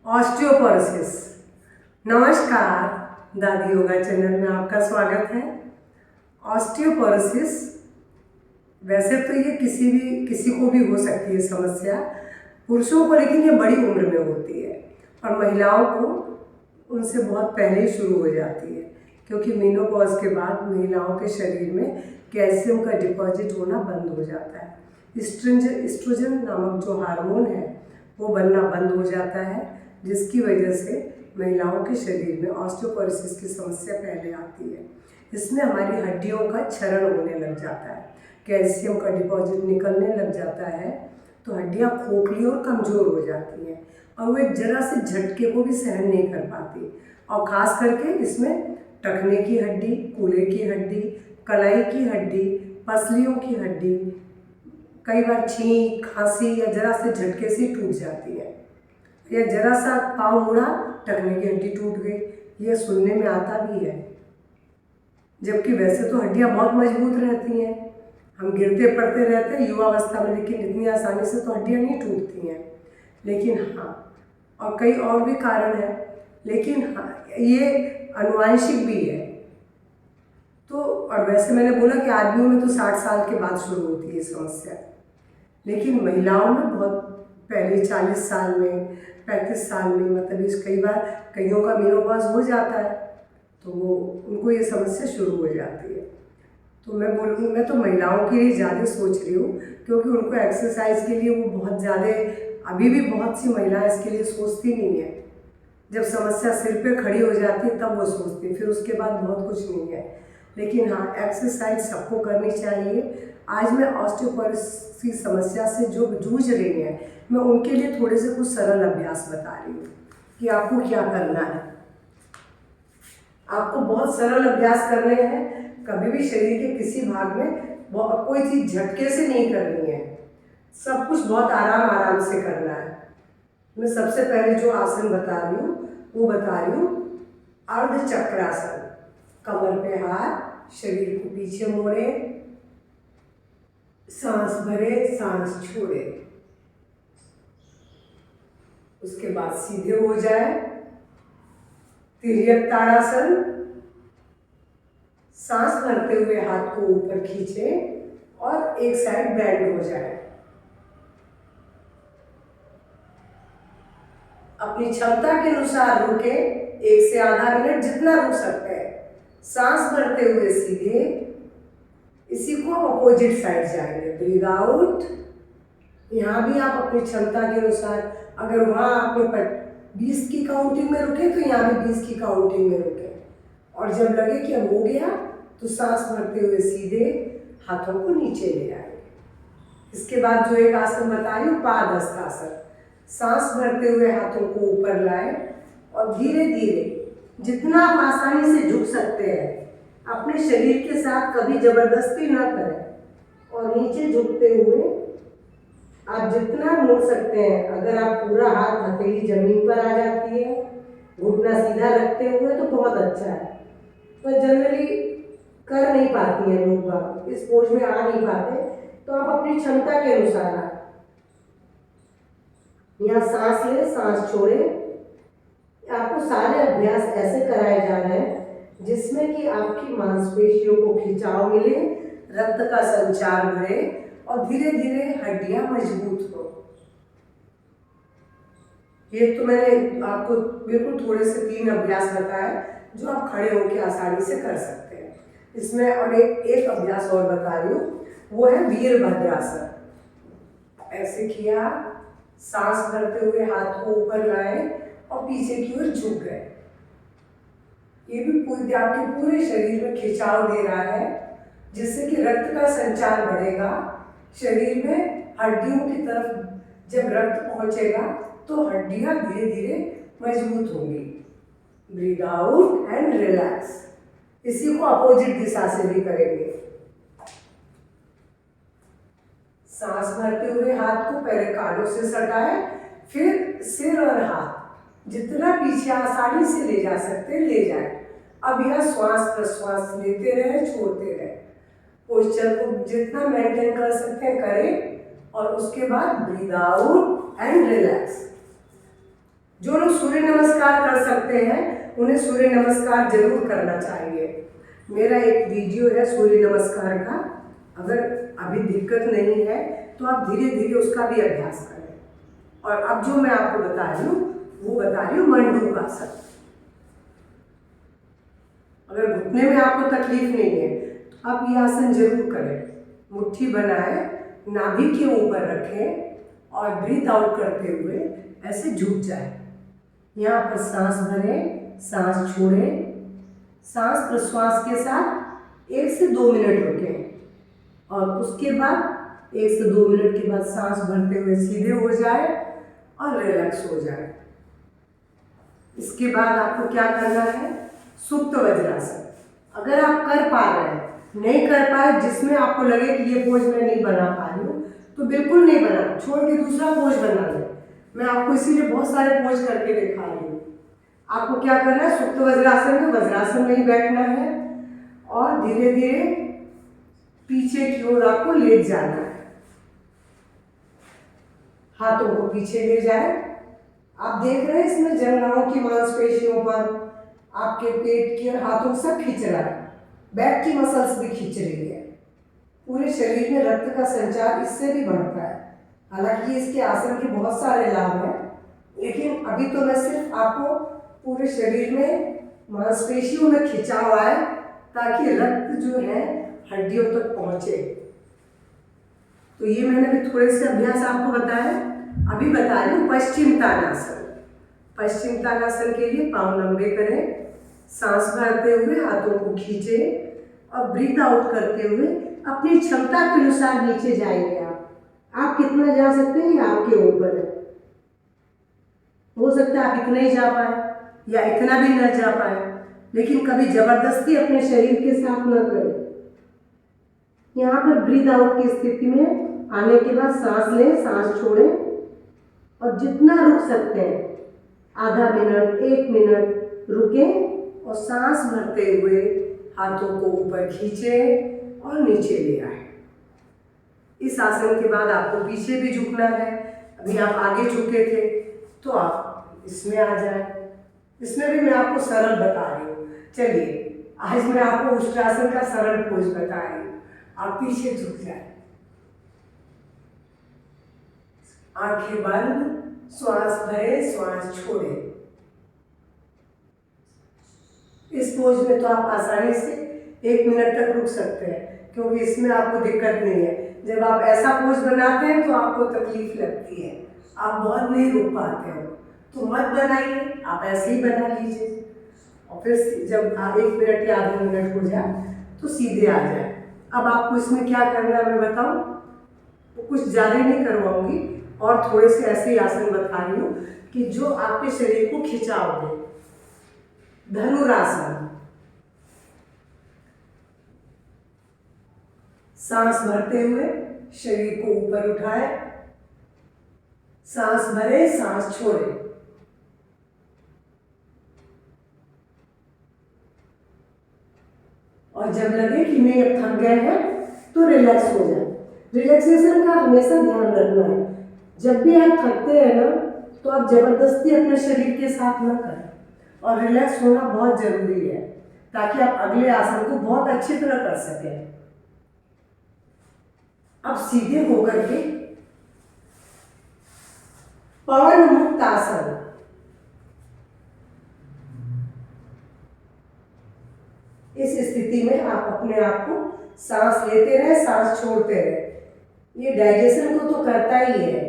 Osteoporosis. नमस्कार, दादी yoga channel में आपका स्वागत है। ऑस्टियोपोरोसिस वैसे तो ये किसी को भी हो सकती है समस्या, पुरुषों को, लेकिन ये बड़ी उम्र में होती है और महिलाओं को उनसे बहुत पहले ही शुरू हो जाती है, क्योंकि मेनोपॉज के बाद महिलाओं के शरीर में कैल्शियम का डिपॉजिट होना बंद हो जाता है। एस्ट्रोजन नामक जो हार्मोन है वो बनना बंद हो जाता है, जिसकी वजह से महिलाओं के शरीर में ऑस्टियोपोरोसिस की समस्या पहले आती है। इसमें हमारी हड्डियों का क्षरण होने लग जाता है, कैल्शियम का डिपॉजिट निकलने लग जाता है, तो हड्डियाँ खोखली और कमज़ोर हो जाती हैं और वो एक जरा से झटके को भी सहन नहीं कर पाती। और ख़ास करके इसमें टखने की हड्डी, कूल्हे की हड्डी, कलाई की हड्डी, पसलियों की हड्डी कई बार छींक, खांसी या जरा से झटके से टूट जाती है, या जरा सा पाँव मुड़ा, टखने की हड्डी टूट गई, ये सुनने में आता भी है। जबकि वैसे तो हड्डियाँ बहुत मजबूत रहती हैं, हम गिरते पड़ते रहते हैं युवावस्था में, लेकिन इतनी आसानी से तो हड्डियाँ नहीं टूटती हैं। लेकिन हाँ, और कई और भी कारण हैं, लेकिन हाँ, ये अनुवांशिक भी है। तो और वैसे मैंने बोला कि आदमियों में तो 60 साल के बाद शुरू होती है समस्या, लेकिन महिलाओं में बहुत पहले 40 साल में, 35 साल में, मतलब इस कई बार कईयों का मेनोपॉज हो जाता है तो वो उनको ये समस्या शुरू हो जाती है। तो मैं बोलूँगी, मैं तो महिलाओं के लिए ज़्यादा सोच रही हूँ, क्योंकि उनको एक्सरसाइज के लिए वो बहुत ज़्यादा, अभी भी बहुत सी महिलाएं इसके लिए सोचती नहीं है। जब समस्या सिर पे खड़ी हो जाती है तब वो सोचती है, फिर उसके बाद बहुत कुछ नहीं है। लेकिन हाँ, एक्सरसाइज सबको करनी चाहिए। आज मैं ऑस्टियोपोरोसिस की समस्या से जो जूझ रही हैं, मैं उनके लिए थोड़े से कुछ सरल अभ्यास बता रही हूँ कि आपको क्या करना है। आपको बहुत सरल अभ्यास करने हैं। कभी भी शरीर के किसी भाग में कोई चीज़ झटके से नहीं करनी है, सब कुछ बहुत आराम आराम से करना है। मैं सबसे पहले जो आसन बता रही हूँ वो बता रही हूँ अर्ध चक्रासन। कमर पे हाथ, शरीर को पीछे मोड़े, सांस भरे, सांस छोड़े, उसके बाद सीधे हो जाए। तिर्यक ताड़ासन। सांस भरते हुए हाथ को ऊपर खींचे और एक साइड बेंड हो जाए। अपनी क्षमता के अनुसार रुके, 1 से आधा मिनट जितना रुक सकते हैं। सांस भरते हुए सीधे, इसी को अपोजिट साइड जाएंगे। Breathe out. यहाँ भी आप अपनी क्षमता के अनुसार, अगर वहाँ आपने 20 की काउंटिंग में रुके तो यहाँ भी 20 की काउंटिंग में रुके, और जब लगे कि अब हो गया तो सांस भरते हुए सीधे हाथों को नीचे ले आएंगे। इसके बाद जो एक आसन बता रही हूँ, पादहस्तासन। सांस भरते हुए हाथों को ऊपर लाए और धीरे धीरे जितना आप आसानी से झुक सकते हैं, अपने शरीर के साथ कभी जबरदस्ती ना करें, और नीचे झुकते हुए आप जितना मुड़ सकते हैं। अगर आप पूरा हाथ हथेली जमीन पर आ जाती है, घुटना सीधा रखते हुए, तो बहुत अच्छा है। पर जनरली कर नहीं पाती हैं लोग, इस पोज में आ नहीं पाते, तो आप अपनी क्षमता के अनुसार आए। यहाँ सांस ले, सांस छोड़े। आपको सारे अभ्यास ऐसे कराए जा रहे हैं जिसमें कि आपकी मांसपेशियों को खिंचाव मिले, रक्त का संचार बढ़े और धीरे धीरे हड्डियां मजबूत हो। ये तो मैंने आपको बिल्कुल थोड़े से 3 अभ्यास बताए जो आप खड़े होकर आसानी से कर सकते हैं। इसमें और एक अभ्यास और बता रही हूँ, वो है वीरभद्रासन। ऐसे किया, सांस भरते हुए हाथ को ऊपर लाए और पीछे की ओर झुक गए। ये भी आपके पूरे शरीर में खिंचाव दे रहा है, जिससे कि रक्त का संचार बढ़ेगा शरीर में। हड्डियों की तरफ जब रक्त पहुंचेगा तो हड्डियां धीरे धीरे मजबूत होंगी। Breathe out and relax. इसी को अपोजिट दिशा से भी करेंगे। सांस भरते हुए हाथ को पहले कानों से सटाए, फिर सिर और हाथ जितना पीछे आसानी से ले जा सकते ले जाए। अब यह श्वास प्रश्वास लेते रहे, छोड़ते रहे। पोस्चर को जितना मेंटेन कर सकते हैं करें, और उसके बाद ब्रीद आउट एंड रिलैक्स। जो लोग सूर्य नमस्कार कर सकते हैं उन्हें सूर्य नमस्कार जरूर करना चाहिए। मेरा एक वीडियो है सूर्य नमस्कार का, अगर अभी दिक्कत नहीं है तो आप धीरे धीरे उसका भी अभ्यास करें। और अब जो मैं आपको बता रही हूँ वो बता रही हूँ मंडूकासन। अगर घुटने में आपको तकलीफ नहीं है तो आप ये आसन जरूर करें। मुट्ठी बनाए, नाभि के ऊपर रखें और ब्रीथ आउट करते हुए ऐसे झुक जाए। यहाँ पर सांस भरें, सांस छोड़ें, सांस प्रश्वास के साथ 1 से 2 मिनट रुकें और उसके बाद 1 से 2 मिनट के बाद सांस भरते हुए सीधे हो जाए और रिलैक्स हो जाए। इसके बाद आपको क्या करना है, सुप्त वज्रासन। अगर आप कर पा रहे हैं, नहीं कर पाए, जिसमें आपको लगे कि ये पोज मैं नहीं बना पा रही हूँ तो बिल्कुल नहीं बना, छोड़ के दूसरा पोज बना लें। मैं आपको इसीलिए बहुत सारे पोज करके दिखा रही हूँ। आपको क्या करना है, सुप्त वज्रासन में ही बैठना है और धीरे धीरे पीछे की ओर आपको लेट जाना है। हाथों को पीछे ले जाए। आप देख रहे हैं इसमें जंघाओं की मांसपेशियों पर, आपके पेट के हाथों सब खींच रहा है, बैक की मसल्स भी खींच रही है। पूरे शरीर में रक्त का संचार इससे भी बढ़ता है। हालांकि इसके आसन के बहुत सारे लाभ हैं, लेकिन अभी तो मैं सिर्फ आपको पूरे शरीर में मांसपेशियों में खिंचाव आए ताकि रक्त जो है हड्डियों तक पहुंचे। तो ये मैंने भी थोड़े से अभ्यास आपको बताया। अभी बता रही हूँ पश्चिम ताड़ासन। पश्चिम ताड़ासन के लिए पाँव लंबे करें, सांस भरते हुए हाथों को खींचें और ब्रीथ आउट करते हुए अपनी क्षमता के अनुसार नीचे जाएंगे। आप कितना जा सकते हैं ये आपके ऊपर है। हो सकता है आप इतना ही जा पाए या इतना भी न जा पाए, लेकिन कभी जबरदस्ती अपने शरीर के साथ न करें। यहाँ पर ब्रीथ आउट की स्थिति में आने के बाद सांस लें, सांस छोड़ें और जितना रुक सकते हैं आधा मिनट, 1 मिनट रुकें और सांस भरते हुए हाथों को ऊपर खींचें और नीचे ले आए। इस आसन के बाद आपको पीछे भी झुकना है। अभी आप आगे झुके थे तो आप इसमें आ जाए। इसमें भी मैं आपको सरल बता रही हूँ। चलिए आज मैं आपको उष्ट्रासन का सरल पोज बता रही हूँ। आप पीछे झुक जाए, आंखें बंद, श्वास भरे, श्वास छोड़े। इस पोज में तो आप आसानी से 1 मिनट तक रुक सकते हैं, क्योंकि इसमें आपको दिक्कत नहीं है। जब आप ऐसा पोज बनाते हैं तो आपको तकलीफ लगती है, आप बहुत नहीं रुक पाते हो, तो मत बनाइए, आप ऐसे ही बना लीजिए। और फिर जब आप 1 मिनट या आधे मिनट हो जाए तो सीधे आ जाए। अब आपको इसमें क्या करना है मैं बताऊं, तो कुछ ज़्यादा नहीं करवाऊंगी और थोड़े से ऐसे ही आसन बता रही हूँ कि जो आपके शरीर को खिंचाव दे। धनुरासन। सांस भरते हुए शरीर को ऊपर उठाए, सांस भरे, सांस छोड़े। और जब लगे कि नहीं अब थक गए हैं तो रिलैक्स हो जाए। रिलैक्सेशन का हमेशा ध्यान रखना है। जब भी आप थकते हैं ना तो आप जबरदस्ती अपने शरीर के साथ न करें और रिलैक्स होना बहुत जरूरी है ताकि आप अगले आसन को बहुत अच्छी तरह कर सकें। अब सीधे होकर के पवन मुक्त आसन। इस स्थिति में आप अपने आप को सांस लेते रहे, सांस छोड़ते रहे। ये डाइजेशन को तो करता ही है,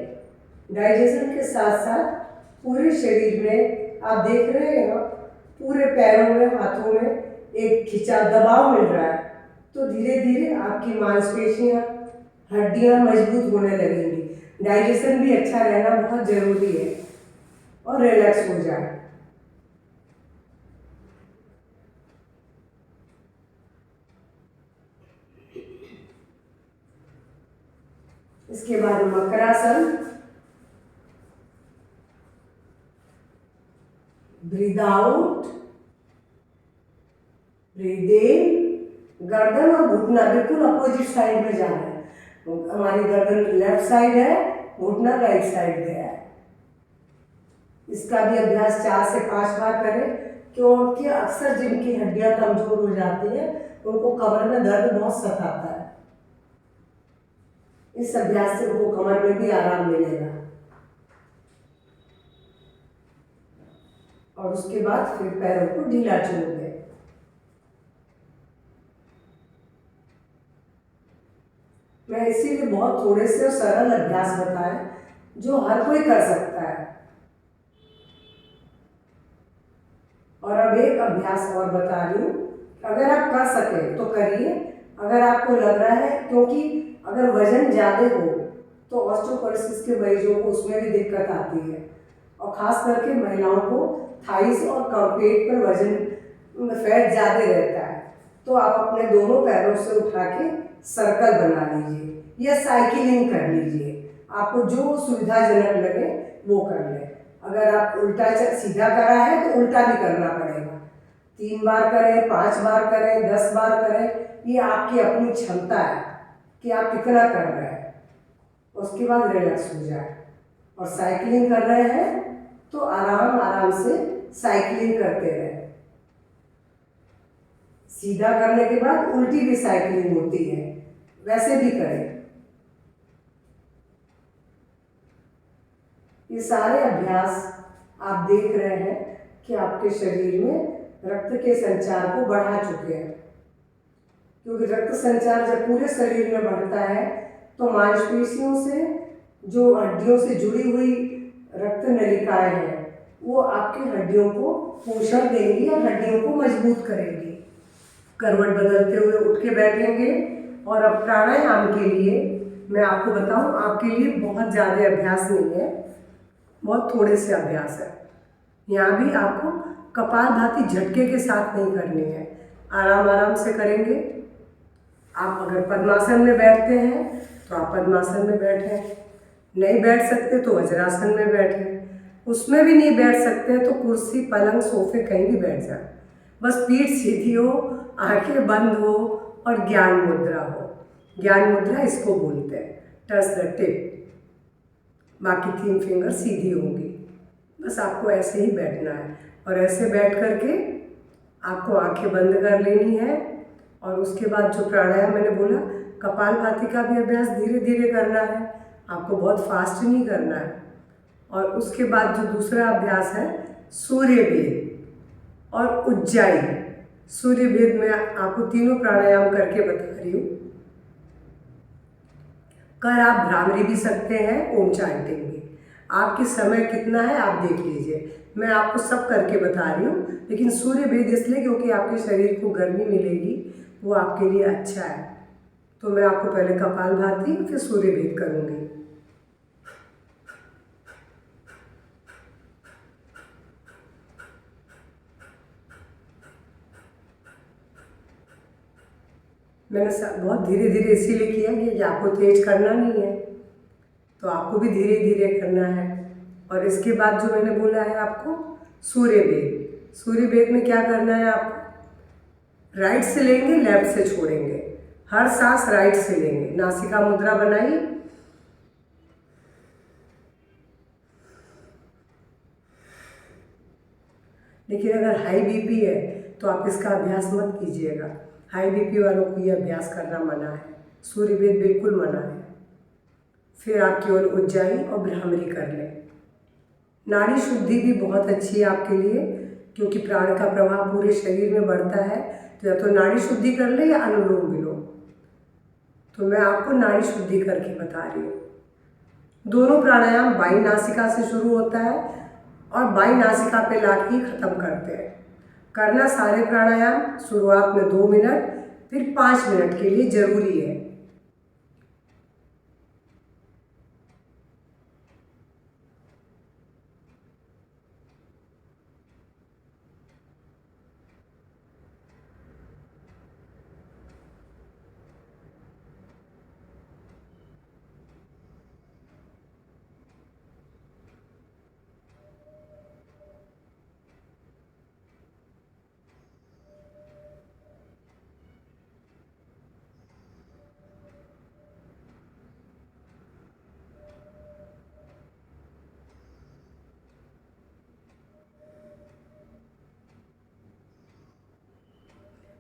डाइजेशन के साथ साथ पूरे शरीर में आप देख रहे हैं पूरे पैरों में, हाथों में एक खिंचा दबाव मिल रहा है, तो धीरे धीरे आपकी मांसपेशियां, हड्डियां मजबूत होने लगेंगी। डाइजेशन भी अच्छा रहना बहुत जरूरी है और रिलैक्स हो जाए। इसके बाद makarasana. Breathe out, breathe in. गर्दन और घुटना बिल्कुल अपोजिट साइड में जा रहा है। हमारी गर्दन लेफ्ट साइड है, घुटना राइट साइड गया है। इसका भी अभ्यास 4 से 5 बार करें, क्योंकि अक्सर जिनकी हड्डियां कमजोर हो जाती है उनको कमर में दर्द बहुत सताता है। इस अभ्यास से उनको कमर में भी आराम मिलेगा। और उसके बाद फिर पैरों को ढीला छोड़ें। मैं इसीलिए बहुत थोड़े से सरल अभ्यास बताए जो हर कोई कर सकता है। और अब एक अभ्यास और बता रही हूँ, अगर आप कर सके तो करिए। अगर आपको लग रहा है, क्योंकि अगर वजन ज़्यादा हो तो ऑस्टियोपोरोसिस के मरीजों को उसमें भी दिक्कत आती है, और ख़ास करके महिलाओं को थाइस और पेट पर वजन फैट ज़्यादा रहता है, तो आप अपने दोनों पैरों से उठा के सर्कल बना लीजिए या साइकिलिंग कर लीजिए। आपको जो सुविधाजनक लगे वो कर लें। अगर आप उल्टा सीधा करा है तो उल्टा भी करना पड़ेगा। 3 बार करें, 5 बार करें, 10 बार करें, ये आपकी अपनी क्षमता है कि आप कितना कर रहे हैं। उसके बाद रिलैक्स हो जाए। और साइकिलिंग कर रहे हैं तो आराम आराम से साइकिलिंग करते रहें। सीधा करने के बाद उल्टी भी साइकिलिंग होती है, वैसे भी करें। ये सारे अभ्यास आप देख रहे हैं कि आपके शरीर में रक्त के संचार को बढ़ा चुके हैं, क्योंकि रक्त संचार जब पूरे शरीर में बढ़ता है तो मांसपेशियों से, जो हड्डियों से जुड़ी हुई रक्त नलिकाएं हैं, वो आपकी हड्डियों को पोषण देंगी और हड्डियों को मजबूत करेंगी। करवट बदलते हुए उठ के बैठेंगे। और अब प्राणायाम के लिए मैं आपको बताऊं, आपके लिए बहुत ज़्यादा अभ्यास नहीं है, बहुत थोड़े से अभ्यास है। यहाँ भी आपको कपालभाति झटके के साथ नहीं करनी है, आराम आराम से करेंगे। आप अगर पद्मासन में बैठते हैं तो आप पद्मासन में बैठें, नहीं बैठ सकते तो वज्रासन में बैठें, उसमें भी नहीं बैठ सकते तो कुर्सी, पलंग, सोफे कहीं भी बैठ जाए। बस पीठ सीधी हो, आंखें बंद हो और ज्ञान मुद्रा हो। ज्ञान मुद्रा इसको बोलते हैं, टच द टिप। बाकी 3 फिंगर सीधी होंगी। बस आपको ऐसे ही बैठना है, और ऐसे बैठ करके आपको आंखें बंद कर लेनी है। और उसके बाद जो प्राणायाम मैंने बोला, कपालभाति का भी अभ्यास धीरे धीरे करना है, आपको बहुत फास्ट नहीं करना है। और उसके बाद जो दूसरा अभ्यास है, सूर्य भेद और उज्जाई। सूर्य भेद में आपको तीनों प्राणायाम करके बता रही हूँ। कर आप भ्रामरी भी सकते हैं, ओम चांटिंग भी। आपके समय कितना है आप देख लीजिए, मैं आपको सब करके बता रही हूँ। लेकिन सूर्य भेद इसलिए क्योंकि आपके शरीर को गर्मी मिलेगी, वो आपके लिए अच्छा है। तो मैं आपको पहले कपालभाति फिर सूर्य भेद करूँगी। मैंने बहुत धीरे धीरे इसीलिए किया कि आपको तेज करना नहीं है, तो आपको भी धीरे धीरे करना है। और इसके बाद जो मैंने बोला है आपको, सूर्य भेद। सूर्य भेद में क्या करना है आपको, राइट से लेंगे, लेफ्ट से छोड़ेंगे। हर सांस राइट से लेंगे, नासिका मुद्रा बनाई। लेकिन अगर हाई बीपी है तो आप इसका अभ्यास मत कीजिएगा। हाई बीपी वालों को ये अभ्यास करना मना है, सूर्य भेद बिल्कुल मना है। फिर आप केवल उज्जाई और भ्रामरी कर लें। नाड़ी शुद्धि भी बहुत अच्छी है आपके लिए, क्योंकि प्राण का प्रवाह पूरे शरीर में बढ़ता है। तो या तो नाड़ी शुद्धि कर ले या अनुलोम विलोम। तो मैं आपको नाड़ी शुद्धि करके बता रही हूँ। दोनों प्राणायाम बाई नासिका से शुरू होता है और बाई नासिका पे लाके ही खत्म करते हैं। करना सारे प्राणायाम शुरुआत में 2 मिनट, फिर 5 मिनट के लिए जरूरी है।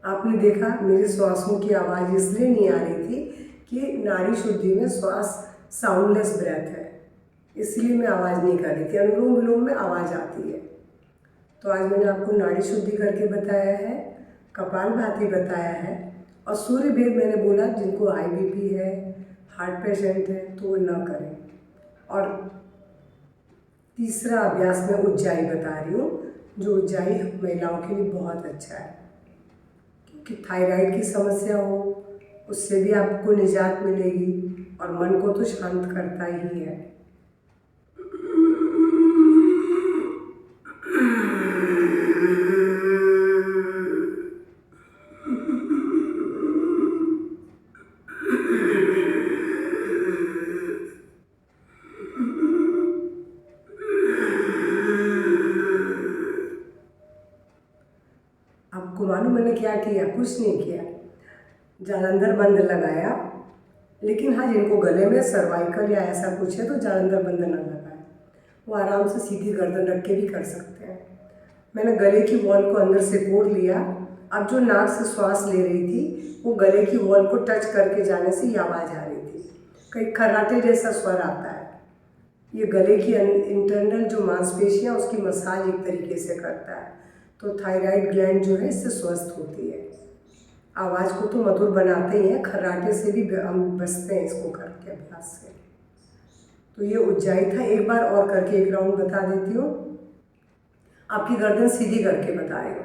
आपने देखा मेरे श्वासों की आवाज़ इसलिए नहीं आ रही थी कि नाड़ी शुद्धि में श्वास साउंडलेस ब्रेथ है, इसलिए मैं आवाज़ नहीं कर रही थी। अनुलोम विलोम में आवाज़ आती है। तो आज मैंने आपको नाड़ी शुद्धि करके बताया है, कपालभाति बताया है, और सूर्य भेद मैंने बोला जिनको हाई बीपी है, हार्ट पेशेंट है तो वो ना करें। और तीसरा अभ्यास मैं उज्जाई बता रही हूँ, जो उज्जाई महिलाओं के लिए बहुत अच्छा है, क्योंकि थायराइड की समस्या हो उससे भी आपको निजात मिलेगी और मन को तो शांत करता ही है। आपको मालूम मैंने क्या किया? कुछ नहीं किया, जालंधर बंद लगाया, लेकिन हाँ जिनको गले में सर्वाइकल या ऐसा कुछ है तो जालंधर बंद ना लगाए, वो आराम से सीधी गर्दन रख के भी कर सकते हैं। मैंने गले की वॉल को अंदर से कोड़ लिया। अब जो नाक से श्वास ले रही थी वो गले की वॉल को टच करके जाने से ये आवाज़ आ रही थी, कहीं खर्राटे जैसा स्वर आता है। ये गले की इंटरनल जो मांसपेशियाँ उसकी मसाज एक तरीके से करता है, तो थायराइड ग्लैंड जो है इससे स्वस्थ होती है। आवाज़ को तो मधुर बनाते ही हैं, खर्राटे से भी हम बचते हैं इसको करके अभ्यास से। तो ये उज्जाई था। एक बार और करके एक राउंड बता देती हूँ। आपकी गर्दन सीधी करके बता रही हूँ।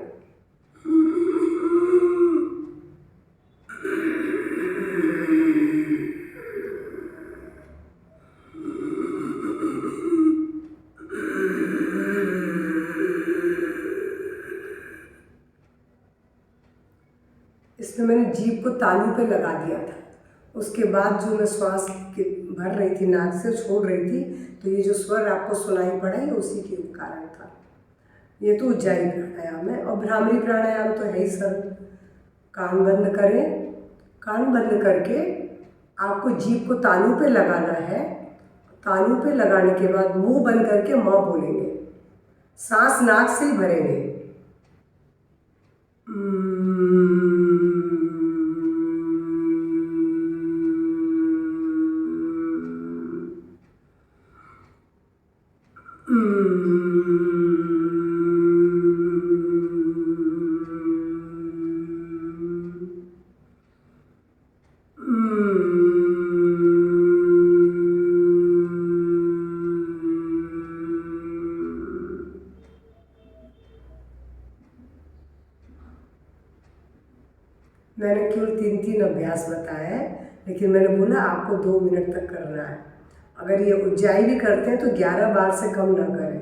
इसमें मैंने जीभ को तालू पे लगा दिया था। उसके बाद जो मैं श्वास भर रही थी, नाक से छोड़ रही थी, तो ये जो स्वर आपको सुनाई पड़ा ये उसी के कारण था। ये तो उज्जाई प्राणायाम है। और भ्रामरी प्राणायाम तो है ही सर। कान बंद करें, कान बंद करके आपको जीभ को तालू पे लगाना है। तालू पे लगाने के बाद मुंह बंद करके म बोलेंगे, सांस नाक से ही भरेंगे। मैंने केवल 3 अभ्यास बताए हैं, लेकिन मैंने बोला आपको 2 मिनट तक करना है। अगर ये उज्जाई भी करते हैं तो 11 बार से कम ना करें।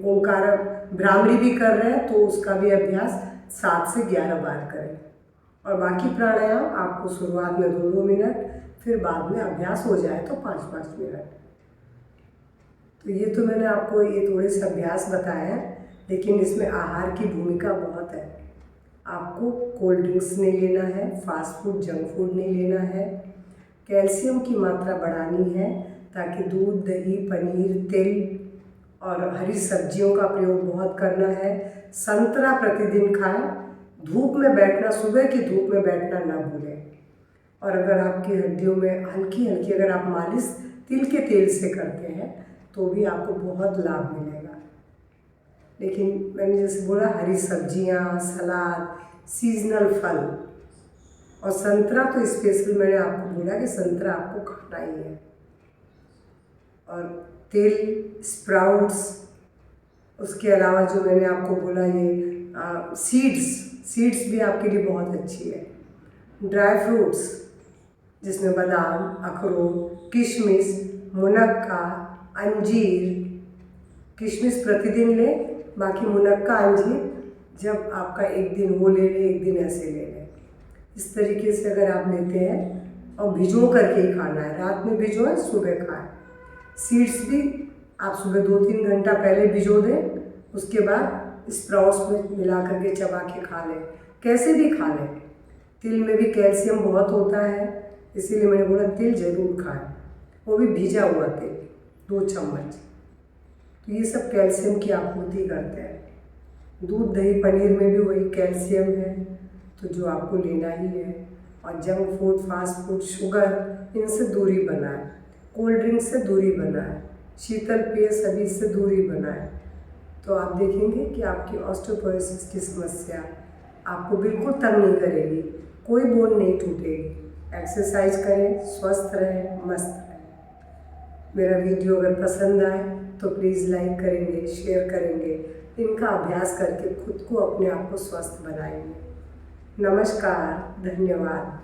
ओंकार भ्रामरी भी कर रहे हैं तो उसका भी अभ्यास 7 से 11 बार करें। और बाकी प्राणायाम आपको शुरुआत में 2-2 मिनट, फिर बाद में अभ्यास हो जाए तो 5-5 मिनट। तो ये तो मैंने आपको ये थोड़े से अभ्यास बताए हैं, लेकिन इसमें आहार की भूमिका बहुत है। आपको कोल्ड ड्रिंक्स नहीं लेना है, फास्ट फूड जंक फूड नहीं लेना है, कैल्शियम की मात्रा बढ़ानी है ताकि दूध, दही, पनीर, तिल और हरी सब्जियों का प्रयोग बहुत करना है। संतरा प्रतिदिन खाएं। धूप में बैठना, सुबह की धूप में बैठना ना भूलें। और अगर आपकी हड्डियों में हल्की हल्की अगर आप मालिश तिल के तेल से करते हैं तो भी आपको बहुत लाभ मिलेगा। लेकिन मैंने जैसे बोला, हरी सब्जियां, सलाद, सीजनल फल और संतरा तो स्पेशल मैंने आपको बोला कि संतरा आपको खाना ही है। और तिल, स्प्राउट्स, उसके अलावा जो मैंने आपको बोला ये सीड्स भी आपके लिए बहुत अच्छी है। ड्राई फ्रूट्स जिसमें बादाम, अखरोट, किशमिश, मुनक्का, अंजीर। किशमिश प्रतिदिन लें, बाकी मुनक्का, अंजीर जब आपका एक दिन वो ले लें, एक दिन ऐसे ले लें। इस तरीके से अगर आप लेते हैं और भिजो करके ही खाना है, रात में भिजोएं, सुबह खाएं। सीड्स भी आप सुबह 2-3 घंटा पहले भिजो दें, उसके बाद स्प्राउट्स में मिला करके चबा के खा लें, कैसे भी खा लें। तिल में भी कैल्शियम बहुत होता है, इसीलिए मैंने बोला तिल जरूर खाएं, वो भी भिजा हुआ तिल 2 चम्मच। तो ये सब कैल्शियम की आपूर्ति करते हैं। दूध दही पनीर में भी वही कैल्शियम है, तो जो आपको लेना ही है। और junk food, fast food, sugar, इनसे दूरी बनाएं। कोल्ड ड्रिंक से दूरी बनाएं। शीतल पेय सभी से दूरी बनाएं। तो आप देखेंगे कि आपकी ऑस्टियोपोरोसिस की समस्या आपको बिल्कुल तंग नहीं करेगी, कोई बोन नहीं टूटेगी। एक्सरसाइज करें, स्वस्थ रहें, मस्त रहें। मेरा वीडियो अगर पसंद आए तो प्लीज़ लाइक करेंगे, शेयर करेंगे। इनका अभ्यास करके खुद को, अपने आप को स्वस्थ बनाएंगे। नमस्कार, धन्यवाद।